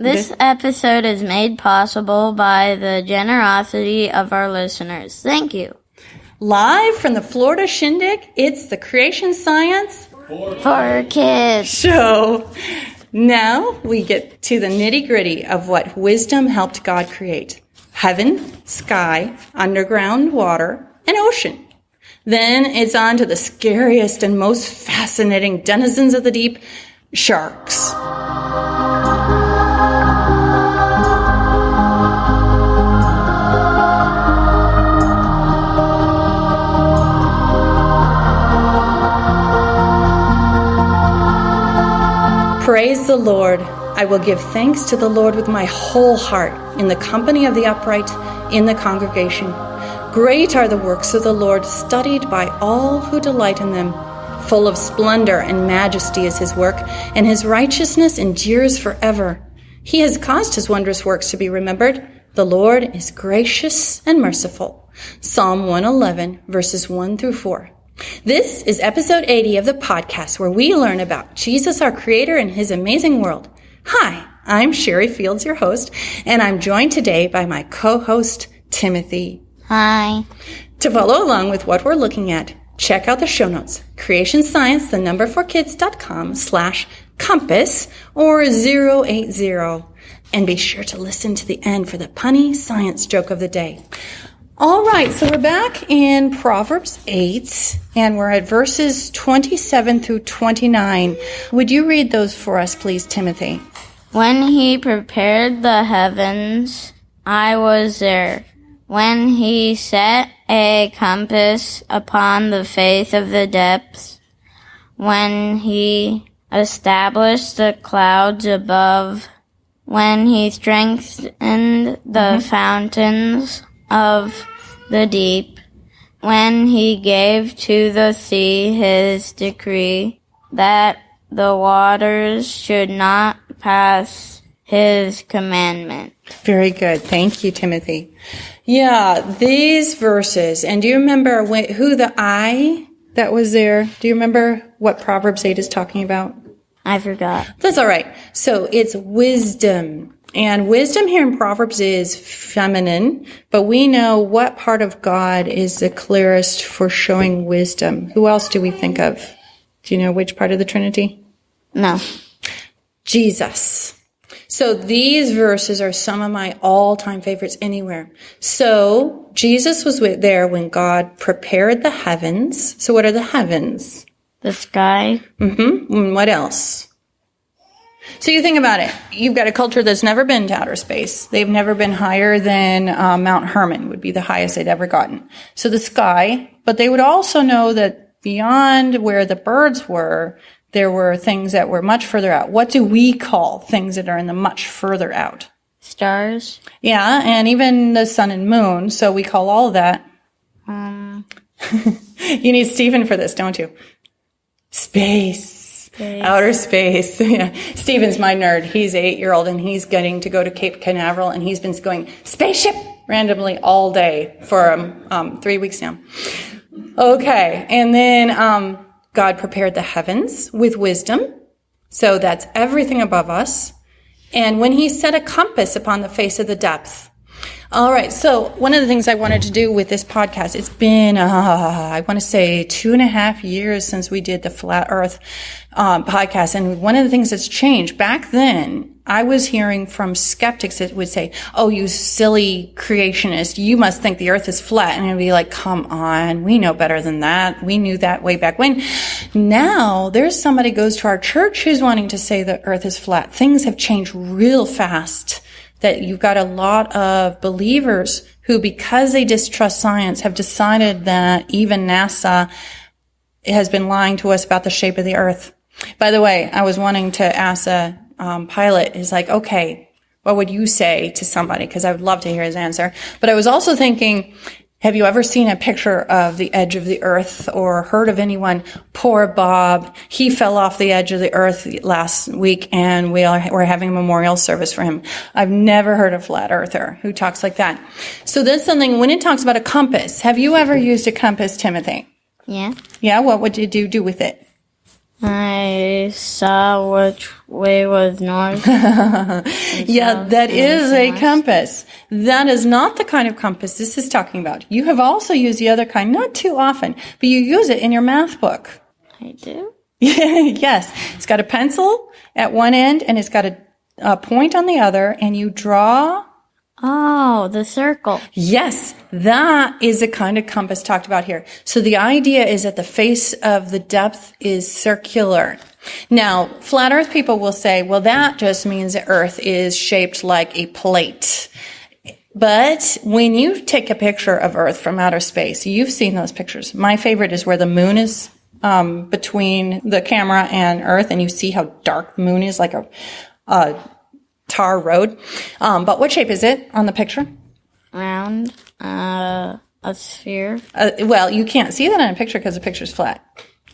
This episode is made possible by the generosity of our listeners. Thank you. Live from the Florida Shindig, it's the Creation Science for Kids show. Now we get to the nitty-gritty of what wisdom helped God create. Heaven, sky, underground water, and ocean. Then it's on to the scariest and most fascinating denizens of the deep, sharks. Praise the Lord. I will give thanks to the Lord with my whole heart, in the company of the upright, in the congregation. Great are the works of the Lord, studied by all who delight in them. Full of splendor and majesty is his work, and his righteousness endures forever. He has caused his wondrous works to be remembered. The Lord is gracious and merciful. Psalm 111, verses 1 through 4. This is episode 80 of the podcast where we learn about Jesus, our creator, and his amazing world. Hi, I'm Sherry Fields, your host, and I'm joined today by my co-host, Timothy. Hi. To follow along with what we're looking at, check out the show notes, creationscience4kids.com/compass or 080. And be sure to listen to the end for the punny science joke of the day. All right, so we're back in Proverbs 8, and we're at verses 27 through 29. Would you read those for us, please, Timothy? When he prepared the heavens, I was there. When he set a compass upon the face of the depths, when he established the clouds above, when he strengthened the fountains of the deep, when he gave to the sea his decree that the waters should not pass his commandment. Very good. Thank you, Timothy. Yeah, these verses, and do you remember who the I that was there? Do you remember what Proverbs 8 is talking about? I forgot. That's all right. So it's wisdom. And wisdom here in Proverbs is feminine, but we know what part of God is the clearest for showing wisdom. Who else do we think of? Do you know which part of the Trinity? No. Jesus. So these verses are some of my all-time favorites anywhere. So Jesus was there when God prepared the heavens. So what are the heavens? The sky. Mm-hmm. And what else? So you think about it. You've got a culture that's never been to outer space. They've never been higher than Mount Hermon would be the highest they'd ever gotten. So the sky, but they would also know that beyond where the birds were, there were things that were much further out. What do we call things that are in the much further out? Stars. Yeah, and even the sun and moon. So we call all of that. You need Stephen for this, don't you? Space. Outer space. Yeah. Stephen's my nerd. He's 8-year-old and he's getting to go to Cape Canaveral and he's been going spaceship randomly all day for 3 weeks now. Okay. And then God prepared the heavens with wisdom. So that's everything above us. And when he set a compass upon the face of the depth. All right. So one of the things I wanted to do with this podcast, it's been, I want to say 2.5 years since we did the Flat Earth podcast. And one of the things that's changed back then, I was hearing from skeptics that would say, oh, you silly creationist, you must think the earth is flat. And I'd be like, come on, we know better than that. We knew that way back when. Now there's somebody goes to our church who's wanting to say the earth is flat. Things have changed real fast. That you've got a lot of believers who, because they distrust science, have decided that even NASA has been lying to us about the shape of the earth. By the way, I was wanting to ask a pilot, is like, okay, what would you say to somebody? Because I would love to hear his answer. But I was also thinking, have you ever seen a picture of the edge of the earth or heard of anyone? Poor Bob. He fell off the edge of the earth last week and we're having a memorial service for him. I've never heard a flat earther who talks like that. So that's something, when it talks about a compass, have you ever used a compass, Timothy? Yeah. Yeah? What would you do with it? I saw which way was north. Yeah, that is a compass. That is not the kind of compass this is talking about. You have also used the other kind, not too often, but you use it in your math book. I do? Yes. It's got a pencil at one end, and it's got a point on the other, and you draw. Oh, the circle. Yes, that is the kind of compass talked about here. So the idea is that the face of the depth is circular. Now, flat earth people will say, well, that just means the earth is shaped like a plate. But when you take a picture of Earth from outer space, you've seen those pictures. My favorite is where the moon is between the camera and Earth, and you see how dark the moon is, like a tar road. But what shape is it on the picture? Round, a sphere. Well, you can't see that on a picture because the picture's flat.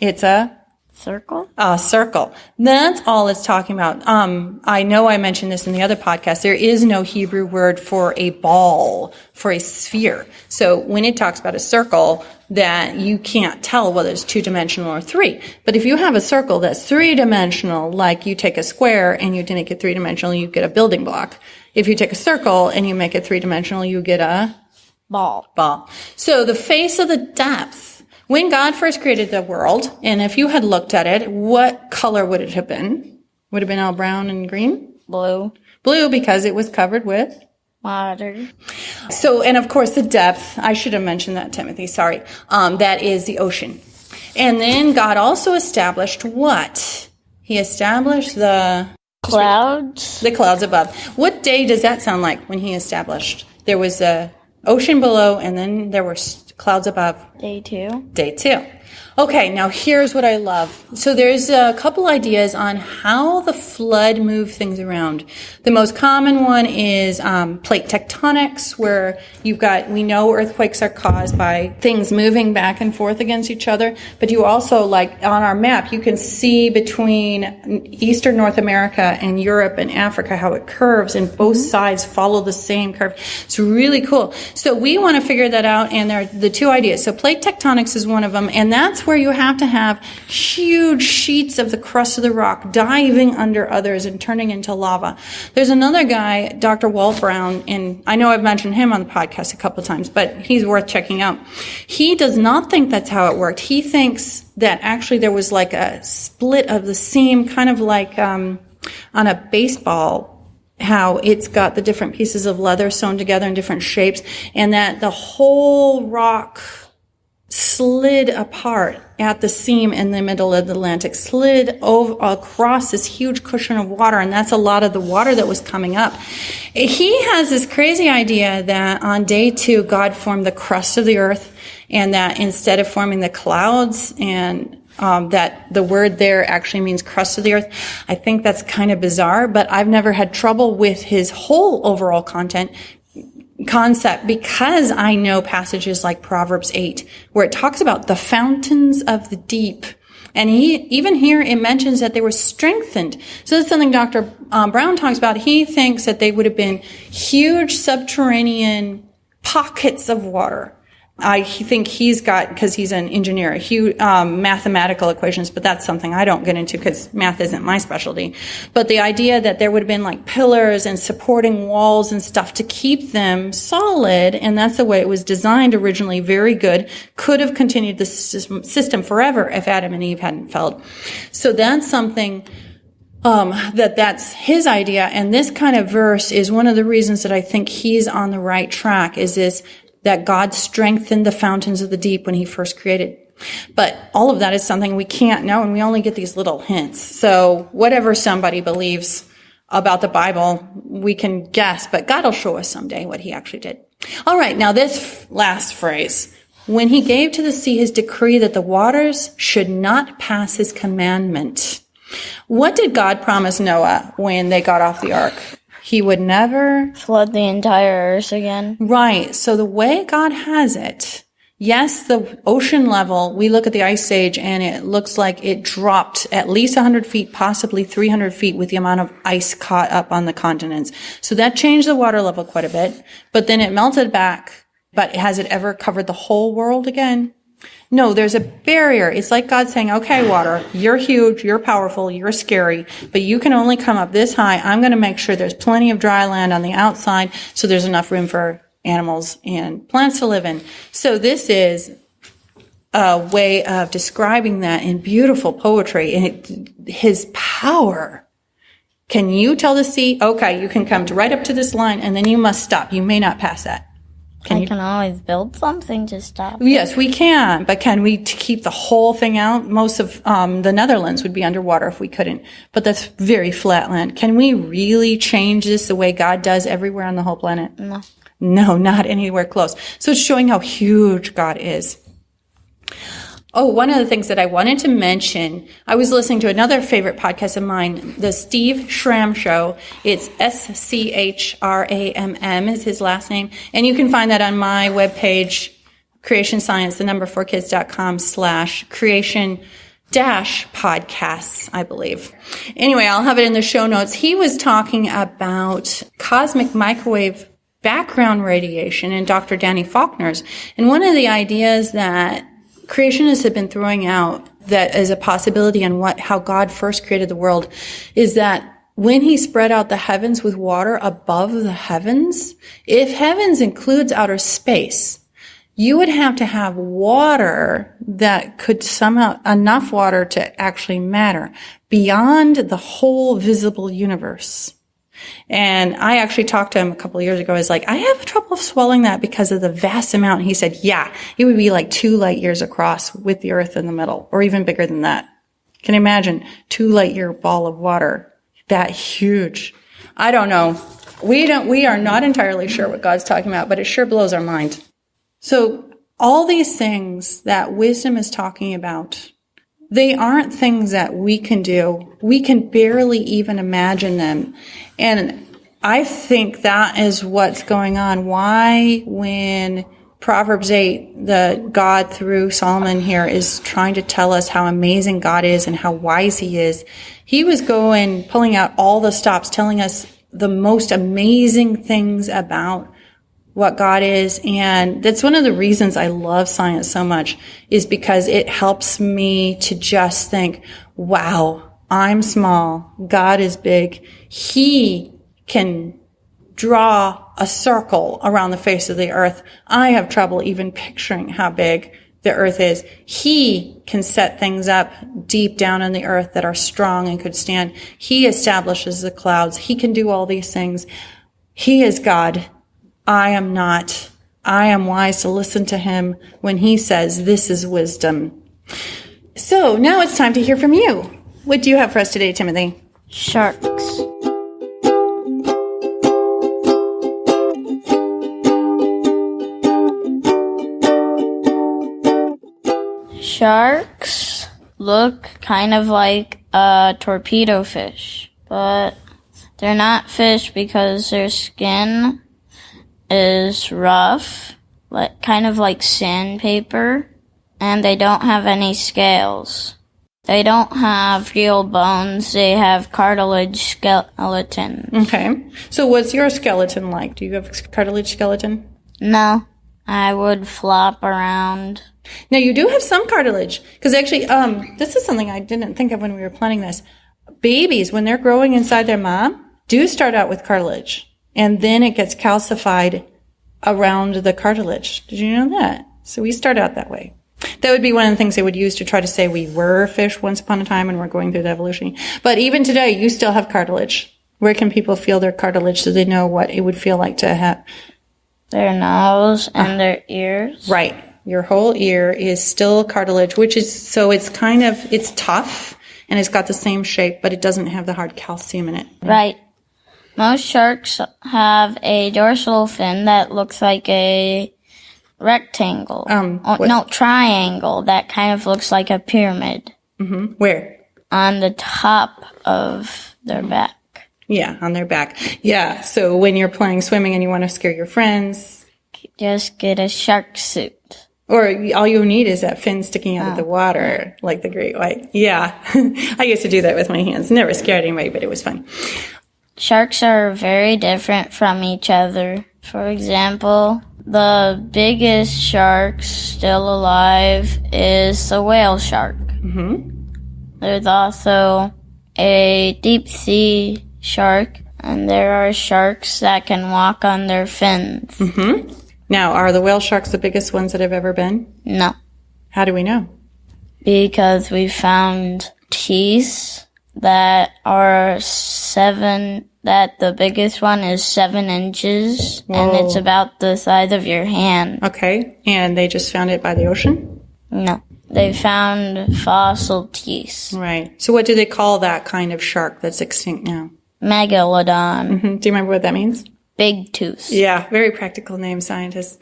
It's a circle. A circle. That's all it's talking about. I know I mentioned this in the other podcast. There is no Hebrew word for a ball, for a sphere. So when it talks about a circle, that you can't tell whether it's 2-dimensional or 3. But if you have a circle that's 3-dimensional, like you take a square and you make it 3-dimensional, you get a building block. If you take a circle and you make it 3-dimensional, you get a ball. So the face of the depth, when God first created the world, and if you had looked at it, what color would it have been? Would it have been all brown and green? Blue. Blue, because it was covered with water. So, and of course the depth, I should have mentioned that, Timothy, sorry. That is the ocean. And then God also established what? He established the clouds. The clouds above. What day does that sound like when he established? There was the ocean below, and then there were clouds above. Day 2. Day 2. Okay, now here's what I love. So there's a couple ideas on how the flood moved things around. The most common one is plate tectonics, where we know earthquakes are caused by things moving back and forth against each other. But you also, like on our map, you can see between Eastern North America and Europe and Africa how it curves, and both sides follow the same curve. It's really cool. So we want to figure that out, and there are the two ideas. So plate tectonics is one of them, and that's where you have to have huge sheets of the crust of the rock diving under others and turning into lava. There's another guy, Dr. Walt Brown, and I know I've mentioned him on the podcast a couple of times, but he's worth checking out. He does not think that's how it worked. He thinks that actually there was like a split of the seam, kind of like on a baseball, how it's got the different pieces of leather sewn together in different shapes, and that the whole rock slid apart at the seam in the middle of the Atlantic, slid over across this huge cushion of water, and that's a lot of the water that was coming up. He has this crazy idea that on day 2, God formed the crust of the earth, and that instead of forming the clouds, and that the word there actually means crust of the earth. I think that's kind of bizarre, but I've never had trouble with his whole overall concept, because I know passages like Proverbs 8, where it talks about the fountains of the deep. And even here it mentions that they were strengthened. So that's something Dr. Brown talks about. He thinks that they would have been huge subterranean pockets of water. I think he's got, because he's an engineer, huge mathematical equations, but that's something I don't get into because math isn't my specialty. But the idea that there would have been like pillars and supporting walls and stuff to keep them solid, and that's the way it was designed originally, very good, could have continued the system forever if Adam and Eve hadn't fell. So that's something that's his idea, and this kind of verse is one of the reasons that I think he's on the right track, is this, that God strengthened the fountains of the deep when he first created. But all of that is something we can't know, and we only get these little hints. So whatever somebody believes about the Bible, we can guess, but God will show us someday what he actually did. All right, now this last phrase. When he gave to the sea his decree that the waters should not pass his commandment. What did God promise Noah when they got off the ark? He would never flood the entire earth again. Right. So the way God has it, yes, the ocean level, we look at the ice age and it looks like it dropped at least 100 feet, possibly 300 feet with the amount of ice caught up on the continents. So that changed the water level quite a bit, but then it melted back. But has it ever covered the whole world again? No, there's a barrier. It's like God saying, okay, water, you're huge, you're powerful, you're scary, but you can only come up this high. I'm going to make sure there's plenty of dry land on the outside so there's enough room for animals and plants to live in. So this is a way of describing that in beautiful poetry. And his power. Can you tell the sea, okay, you can come right up to this line and then you must stop. You may not pass that. I can always build something to stop. Yes, we can. But can we keep the whole thing out? Most of the Netherlands would be underwater if we couldn't. But that's very flat land. Can we really change this the way God does everywhere on the whole planet? No. No, not anywhere close. So it's showing how huge God is. Oh, one of the things that I wanted to mention, I was listening to another favorite podcast of mine, the Steve Schramm Show. It's SCHRAMM is his last name. And you can find that on my webpage, Creation Science, 4kids.com/creation-podcasts, I believe. Anyway, I'll have it in the show notes. He was talking about cosmic microwave background radiation in Dr. Danny Faulkner's. And one of the ideas that creationists have been throwing out that as a possibility on how God first created the world is that when he spread out the heavens with water above the heavens, if heavens includes outer space, you would have to have water that could somehow, enough water to actually matter beyond the whole visible universe. And I actually talked to him a couple of years ago. I was like, I have trouble swallowing that because of the vast amount. And he said, yeah, it would be like 2 light years across with the earth in the middle, or even bigger than that. Can you imagine 2 light year ball of water? That huge. I don't know. We are not entirely sure what God's talking about, but it sure blows our mind. So all these things that wisdom is talking about, they aren't things that we can do. We can barely even imagine them. And I think that is what's going on. Why, when Proverbs 8, the God through Solomon here is trying to tell us how amazing God is and how wise he is, he was pulling out all the stops, telling us the most amazing things about what God is. And that's one of the reasons I love science so much, is because it helps me to just think, wow, I'm small. God is big. He can draw a circle around the face of the earth. I have trouble even picturing how big the earth is. He can set things up deep down in the earth that are strong and could stand. He establishes the clouds. He can do all these things. He is God. I am not. I am wise to listen to him when he says, this is wisdom. So now it's time to hear from you. What do you have for us today, Timothy? Sharks. Sharks look kind of like a torpedo fish, but they're not fish because their skin is rough, kind of like sandpaper, and they don't have any scales. They don't have real bones. They have cartilage skeleton. Okay. So what's your skeleton like? Do you have a cartilage skeleton? No. I would flop around. Now, you do have some cartilage. Because actually, this is something I didn't think of when we were planning this. Babies, when they're growing inside their mom, do start out with cartilage. And then it gets calcified around the cartilage. Did you know that? So we start out that way. That would be one of the things they would use to try to say we were fish once upon a time and we're going through the evolution. But even today, you still have cartilage. Where can people feel their cartilage so they know what it would feel like to have? Their nose and their ears. Right. Your whole ear is still cartilage, which is, so it's it's tough and it's got the same shape, but it doesn't have the hard calcium in it. Right. Most sharks have a dorsal fin that looks like a rectangle. Triangle that kind of looks like a pyramid. Mm-hmm. Where? On the top of their back. Yeah, on their back. Yeah, so when you're playing swimming and you want to scare your friends, just get a shark suit. Or all you need is that fin sticking out of the water, like the great white. Yeah, I used to do that with my hands. Never scared anybody, but it was fun. Sharks are very different from each other. For example, The biggest shark still alive is the whale shark. There's also a deep sea shark, and there are sharks that can walk on their fins. Now, are the whale sharks the biggest ones that have ever been? No, How do we know? because we found teeth that are that the biggest one is 7 inches, and it's about the size of your hand. Okay, and they just found it by the ocean? No, they found fossil teeth. Right. So what do they call that kind of shark that's extinct now? Megalodon. Do you remember what that means? Big tooth. Yeah, very practical name, scientists.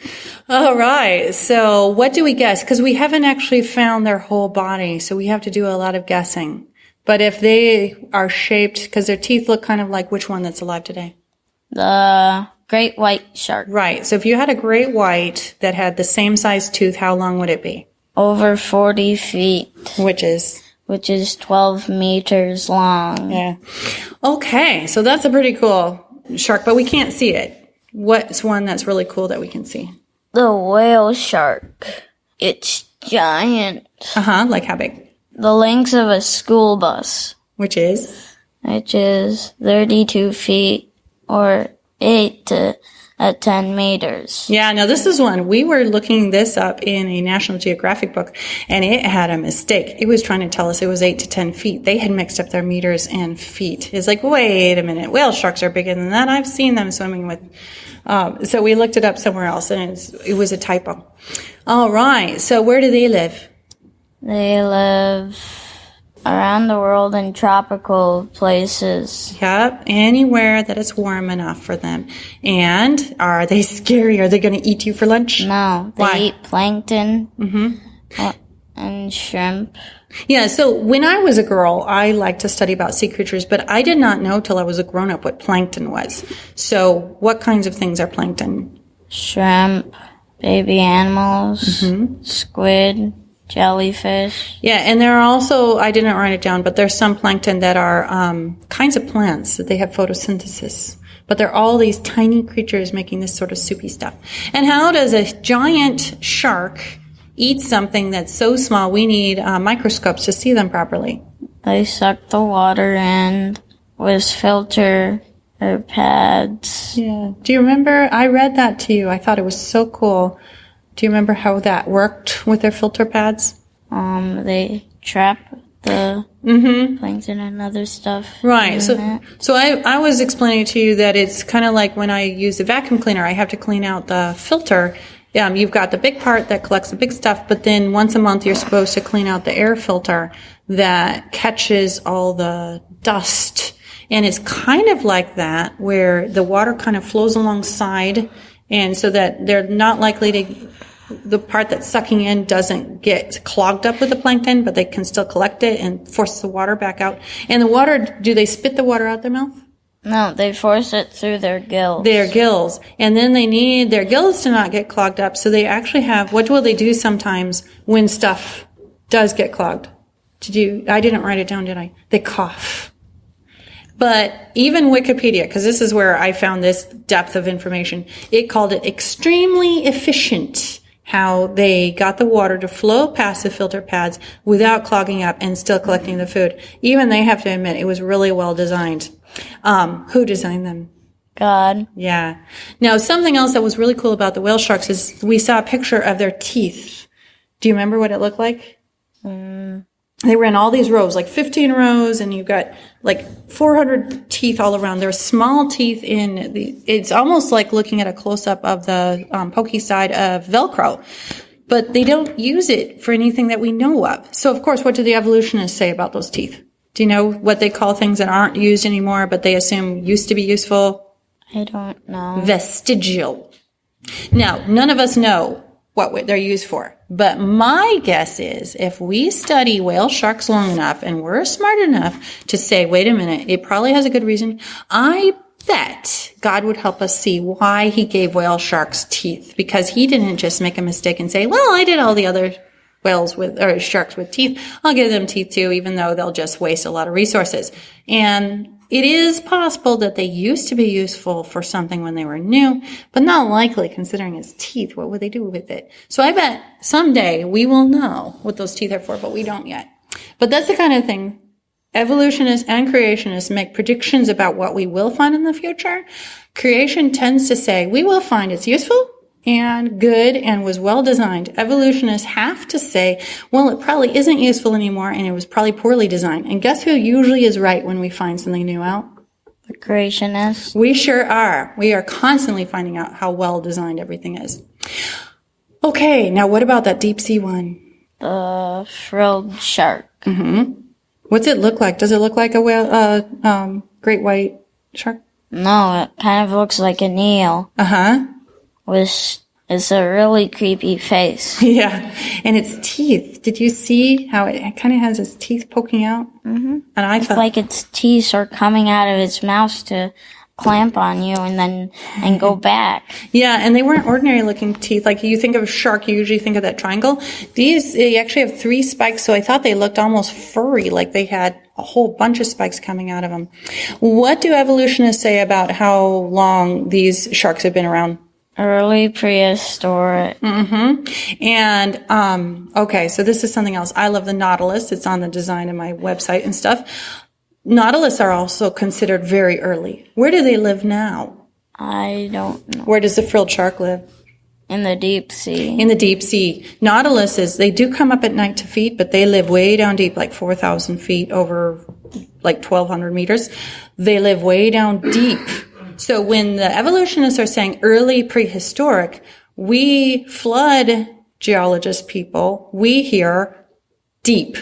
All right, so what do we guess? Because we haven't actually found their whole body, so we have to do a lot of guessing. But if they are shaped, because their teeth look kind of like which one that's alive today? The great white shark. Right, so if you had a great white that had the same size tooth, how long would it be? Over 40 feet. Which is? Which is 12 meters long. Yeah. Okay, so that's a pretty cool shark, but we can't see it. What's one that's really cool that we can see? The whale shark. It's giant. Like how big? The length of a school bus. Which is? Which is 32 feet or 8 to 10 meters. Yeah, now this is one. We were looking this up in a National Geographic book, and it had a mistake. It was trying to tell us it was 8 to 10 feet. They had mixed up their meters and feet. It's like, wait a minute. Whale sharks are bigger than that. I've seen them swimming with. So we looked it up somewhere else, and it was a typo. All right. So where do they live? They live around the world in tropical places. Yep, anywhere that it's warm enough for them. And are they scary? Are they going to eat you for lunch? No, they Why? eat plankton and shrimp. Yeah, so when I was a girl, I liked to study about sea creatures, but I did not know till I was a grown-up what plankton was. So what kinds of things are plankton? Shrimp, baby animals, squid, jellyfish. Yeah, and there are also, I didn't write it down, but there's some plankton that are kinds of plants that they have photosynthesis. But they're all these tiny creatures making this sort of soupy stuff. And how does a giant shark eat something that's so small we need microscopes to see them properly? They suck the water in with filter or pads. Yeah. Do you remember? I read that to you. I thought it was so cool. Do you remember how that worked with their filter pads? They trap the plankton and other stuff. Right. So I was explaining to you that it's kind of like when I use a vacuum cleaner, I have to clean out the filter. You've got the big part that collects the big stuff, but then once a month you're supposed to clean out the air filter that catches all the dust. And it's kind of like that, where the water kind of flows alongside, and so that they're not likely to, the part that's sucking in doesn't get clogged up with the plankton, but they can still collect it and force the water back out. And the water, do they spit the water out their mouth? No, they force it through their gills. Their gills. And then they need their gills to not get clogged up. So they actually have, what will they do sometimes when stuff does get clogged? I didn't write it down, did I? They cough. But even Wikipedia, because this is where I found this depth of information, it called it extremely efficient how they got the water to flow past the filter pads without clogging up and still collecting the food. Even they have to admit it was really well designed. Who designed them? God. Yeah. Now, something else that was really cool about the whale sharks is we saw a picture of their teeth. Do you remember what it looked like? They were in all these rows, like 15 rows, and you've got like 400 teeth all around. There's small teeth it's almost like looking at a close-up of the pokey side of Velcro. But they don't use it for anything that we know of. So, of course, what do the evolutionists say about those teeth? Do you know what they call things that aren't used anymore, but they assume used to be useful? I don't know. Vestigial. Now, none of us know what they're used for. But my guess is if we study whale sharks long enough and we're smart enough to say, wait a minute, it probably has a good reason, I bet God would help us see why he gave whale sharks teeth, because he didn't just make a mistake and say, well, I did all the other sharks with teeth. I'll give them teeth too, even though they'll just waste a lot of resources. And It is possible that they used to be useful for something when they were new, but not likely considering his teeth. What would they do with it? So I bet someday we will know what those teeth are for, but we don't yet. But that's the kind of thing. Evolutionists and creationists make predictions about what we will find in the future. Creation tends to say, we will find it's useful and good and was well designed. Evolutionists have to say, well, it probably isn't useful anymore and it was probably poorly designed. And guess who usually is right when we find something new out? The creationists. We sure are. We are constantly finding out how well designed everything is. Okay, now what about that deep sea one? The frilled shark. Mm-hmm. What's it look like? Does it look like a whale, great white shark? No, it kind of looks like an eel. Uh-huh. It's a really creepy face. Yeah. And its teeth. Did you see how it kind of has its teeth poking out? Mm-hmm. And I it's thought, like its teeth are coming out of its mouth to clamp on you and go back. Yeah, and they weren't ordinary looking teeth. Like you think of a shark, you usually think of that triangle. These, they actually have 3 spikes, so I thought they looked almost furry, like they had a whole bunch of spikes coming out of them. What do evolutionists say about how long these sharks have been around? Early prehistoric. Mm-hmm. And, okay, so this is something else. I love the nautilus. It's on the design of my website and stuff. Nautilus are also considered very early. Where do they live now? I don't know. Where does the frilled shark live? In the deep sea. In the deep sea. Nautiluses, they do come up at night to feed, but they live way down deep, like 4,000 feet over like 1,200 meters. They live way down deep. So when the evolutionists are saying early prehistoric, we flood geologist people, we hear deep.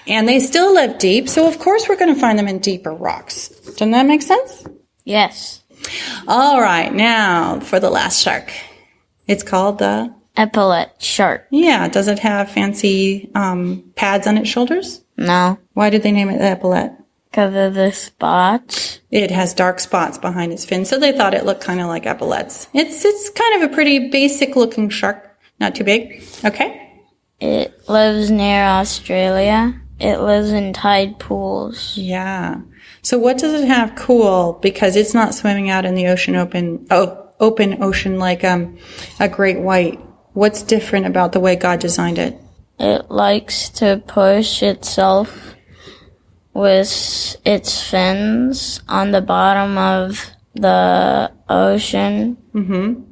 And they still live deep, so of course we're going to find them in deeper rocks. Doesn't that make sense? Yes. All right, now for the last shark. It's called the... Epaulette shark. Yeah, does it have fancy pads on its shoulders? No. Why did they name it the epaulette? Because of the spots. It has dark spots behind its fin, so they thought it looked kind of like epaulettes. It's kind of a pretty basic looking shark, not too big. Okay. It lives near Australia. It lives in tide pools. Yeah. So what does it have cool? Because it's not swimming out in the ocean, open ocean like a great white. What's different about the way God designed it? It likes to push itself with its fins on the bottom of the ocean. Mm-hmm.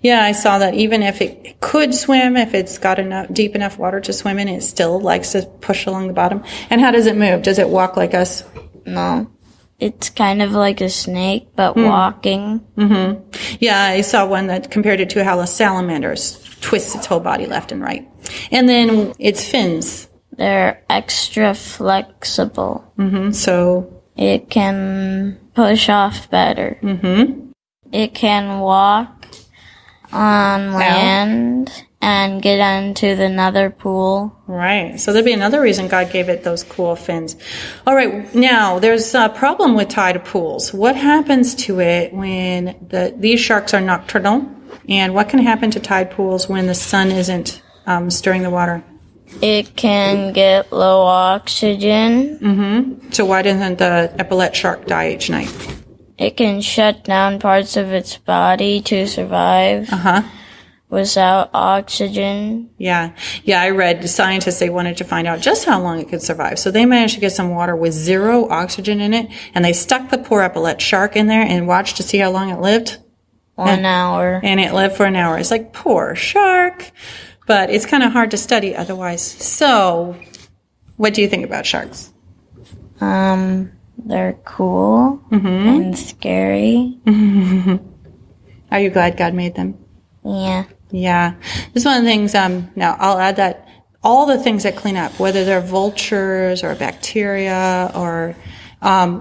Yeah, I saw that even if it could swim, if it's got deep enough water to swim in, it still likes to push along the bottom. And how does it move? Does it walk like us? No. It's kind of like a snake, but walking. Mm-hmm. Yeah, I saw one that compared it to how a salamander twists its whole body left and right. And then its fins. They're extra flexible. Mm-hmm. So? It can push off better. Mm-hmm. It can walk on land and get into the nether pool. Right. So there'd be another reason God gave it those cool fins. All right. Now, there's a problem with tide pools. What happens to it when these sharks are nocturnal? And what can happen to tide pools when the sun isn't stirring the water? It can get low oxygen. Mm-hmm. So why doesn't the epaulette shark die each night? It can shut down parts of its body to survive without oxygen. Yeah. Yeah, I read scientists, they wanted to find out just how long it could survive. So they managed to get some water with 0 oxygen in it, and they stuck the poor epaulette shark in there and watched to see how long it lived. 1 hour. And it lived for an hour. It's like, poor shark. But it's kind of hard to study otherwise. So, what do you think about sharks? They're cool and scary. Are you glad God made them? Yeah. Yeah. This is one of the things, now I'll add that all the things that clean up, whether they're vultures or bacteria or,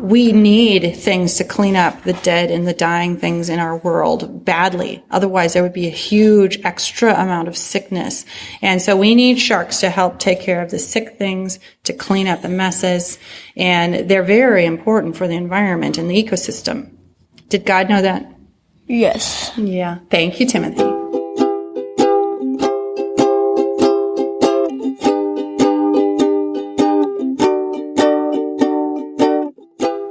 we need things to clean up the dead and the dying things in our world badly. Otherwise, there would be a huge extra amount of sickness. And so we need sharks to help take care of the sick things, to clean up the messes. And they're very important for the environment and the ecosystem. Did God know that? Yes. Yeah. Thank you, Timothy.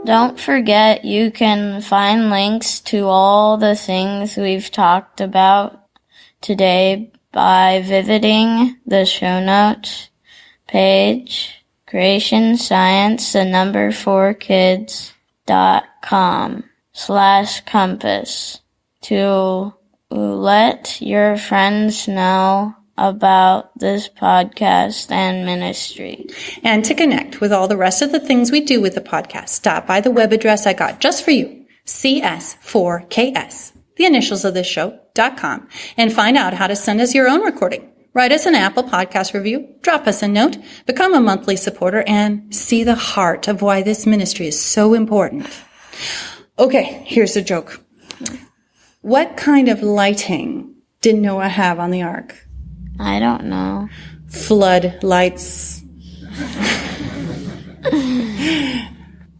Don't forget you can find links to all the things we've talked about today by visiting the show notes page, creationscience4kids.com/compass to let your friends know about this podcast and ministry. And to connect with all the rest of the things we do with the podcast, stop by the web address I got just for you, cs4ks, the initials of this show.com, and find out how to send us your own recording. Write us an Apple Podcast review, drop us a note, become a monthly supporter, and see the heart of why this ministry is so important. Okay, here's a joke. What kind of lighting did Noah have on the ark? I don't know. Flood lights.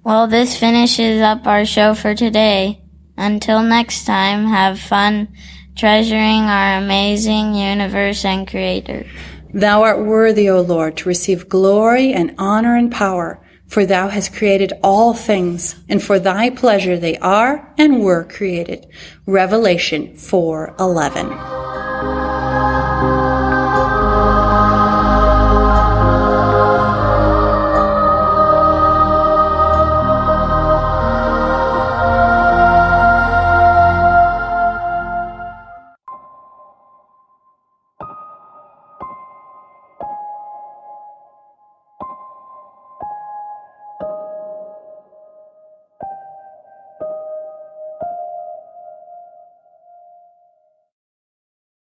Well, this finishes up our show for today. Until next time, have fun treasuring our amazing universe and Creator. Thou art worthy, O Lord, to receive glory and honor and power, for thou hast created all things, and for thy pleasure they are and were created. Revelation 4:11.